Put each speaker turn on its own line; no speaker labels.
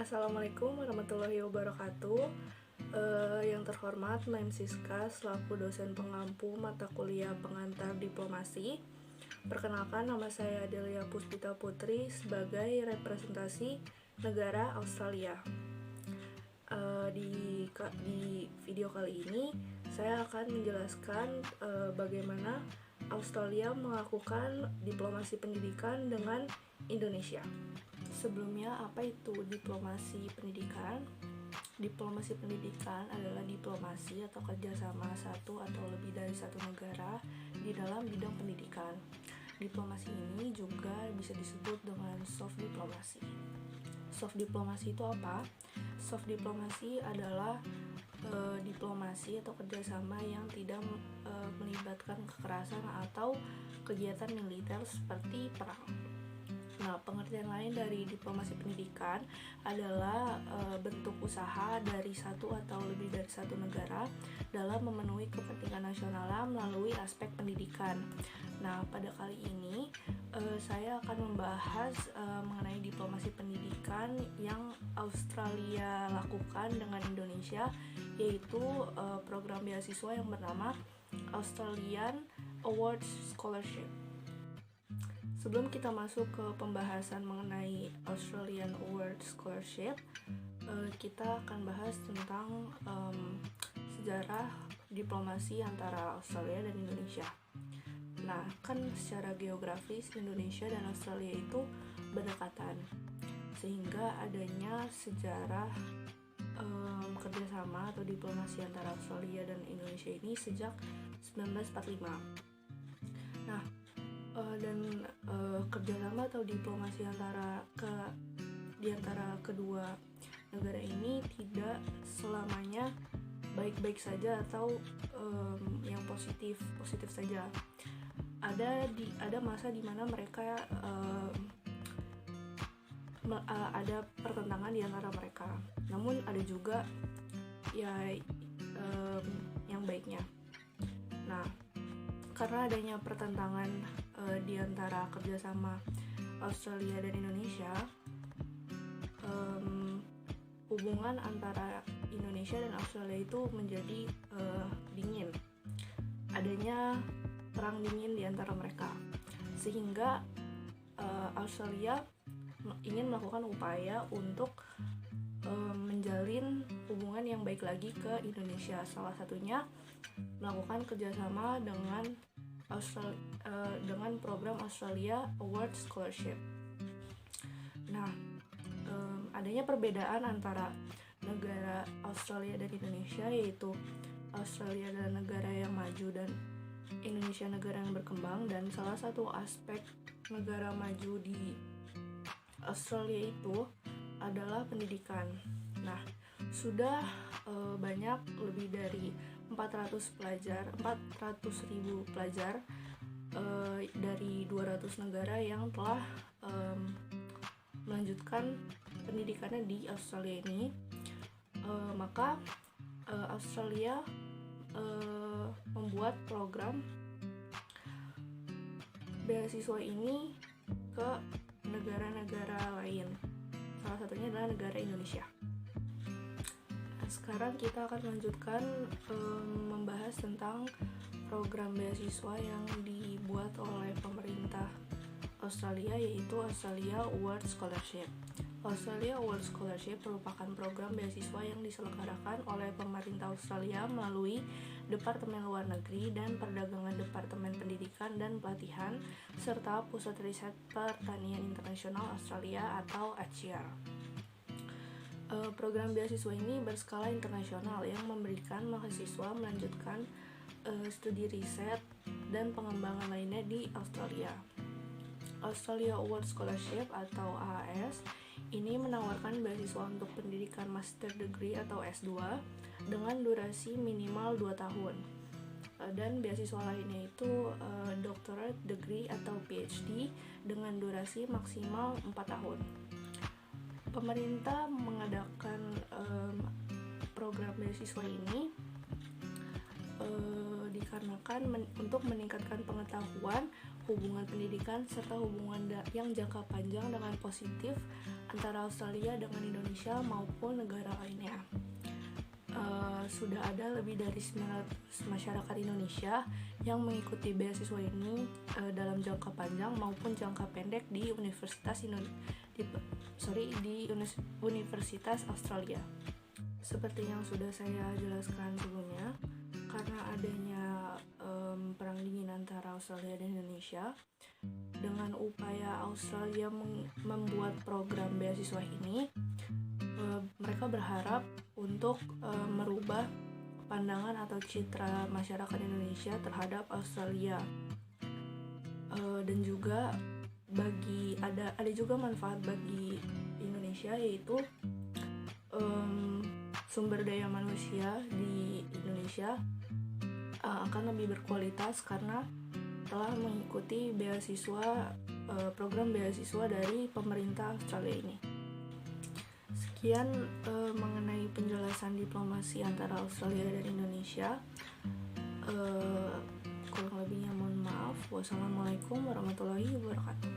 Assalamualaikum warahmatullahi wabarakatuh. Yang terhormat, Maim Siska selaku dosen pengampu mata kuliah pengantar diplomasi. Perkenalkan, nama saya Delia Puspita Putri sebagai representasi negara Australia. Di video kali ini saya akan menjelaskan bagaimana Australia melakukan diplomasi pendidikan dengan Indonesia. Sebelumnya, apa itu diplomasi pendidikan? Diplomasi pendidikan adalah diplomasi atau kerjasama satu atau lebih dari satu negara di dalam bidang pendidikan. Diplomasi ini juga bisa disebut dengan soft diplomasi. Soft diplomasi itu apa? Soft diplomasi adalah diplomasi atau kerjasama yang tidak melibatkan kekerasan atau kegiatan militer seperti perang. Nah, pengertian lain dari diplomasi pendidikan adalah bentuk usaha dari satu atau lebih dari satu negara dalam memenuhi kepentingan nasional melalui aspek pendidikan. Nah, pada kali ini saya akan membahas mengenai diplomasi pendidikan yang Australia lakukan dengan Indonesia, yaitu program beasiswa yang bernama Australian Awards Scholarship. Sebelum kita masuk ke pembahasan mengenai Australian Awards Scholarship, kita akan bahas tentang sejarah diplomasi antara Australia dan Indonesia. Nah, kan secara geografis Indonesia dan Australia itu berdekatan, sehingga adanya sejarah kerjasama atau diplomasi antara Australia dan Indonesia ini sejak 1945. Nah, kerjasama atau diplomasi di antara kedua negara ini tidak selamanya baik-baik saja atau yang positif saja. Ada masa di mana mereka ada pertentangan di antara mereka. Namun ada juga yang baiknya. Nah, karena adanya pertentangan di antara kerjasama Australia dan Indonesia, hubungan antara Indonesia dan Australia itu menjadi dingin. Adanya perang dingin di antara mereka, sehingga Australia ingin melakukan upaya untuk menjalin hubungan yang baik lagi ke Indonesia. Salah satunya melakukan kerjasama dengan program Australia Awards Scholarship. Nah, adanya perbedaan antara negara Australia dan Indonesia, yaitu Australia adalah negara yang maju dan Indonesia negara yang berkembang, dan salah satu aspek negara maju di Australia itu adalah pendidikan. Nah, sudah banyak lebih dari 400.000 pelajar dari 200 negara yang telah melanjutkan pendidikannya di Australia ini. Maka Australia membuat program beasiswa ini ke negara-negara lain. Salah satunya adalah negara Indonesia. Sekarang kita akan lanjutkan membahas tentang program beasiswa yang dibuat oleh pemerintah Australia, yaitu Australia Awards Scholarship. Australia Awards Scholarship merupakan program beasiswa yang diselenggarakan oleh pemerintah Australia melalui Departemen Luar Negeri dan Perdagangan Departemen Pendidikan dan Pelatihan serta Pusat Riset Pertanian Internasional Australia atau ACR. Program beasiswa ini berskala internasional yang memberikan mahasiswa melanjutkan studi riset dan pengembangan lainnya di Australia. Australia Awards Scholarship atau AAS ini menawarkan beasiswa untuk pendidikan master degree atau S2 dengan durasi minimal 2 tahun. Dan beasiswa lainnya itu doctorate degree atau PhD dengan durasi maksimal 4 tahun. Pemerintah mengadakan program beasiswa ini dikarenakan untuk meningkatkan pengetahuan, hubungan pendidikan, serta hubungan yang jangka panjang dengan positif antara Australia dengan Indonesia maupun negara lainnya. Sudah ada lebih dari 900 masyarakat Indonesia yang mengikuti beasiswa ini dalam jangka panjang maupun jangka pendek di Universitas Australia. Seperti yang sudah saya jelaskan sebelumnya, karena adanya perang dingin antara Australia dan Indonesia, dengan upaya Australia membuat program beasiswa ini, mereka berharap untuk merubah pandangan atau citra masyarakat Indonesia terhadap Australia, dan juga ada juga manfaat bagi Indonesia, yaitu sumber daya manusia di Indonesia akan lebih berkualitas karena telah mengikuti program beasiswa dari pemerintah Australia ini. Sekian mengenai penjelasan diplomasi antara Australia dan Indonesia. Kurang lebihnya mohon maaf. Wassalamualaikum warahmatullahi wabarakatuh.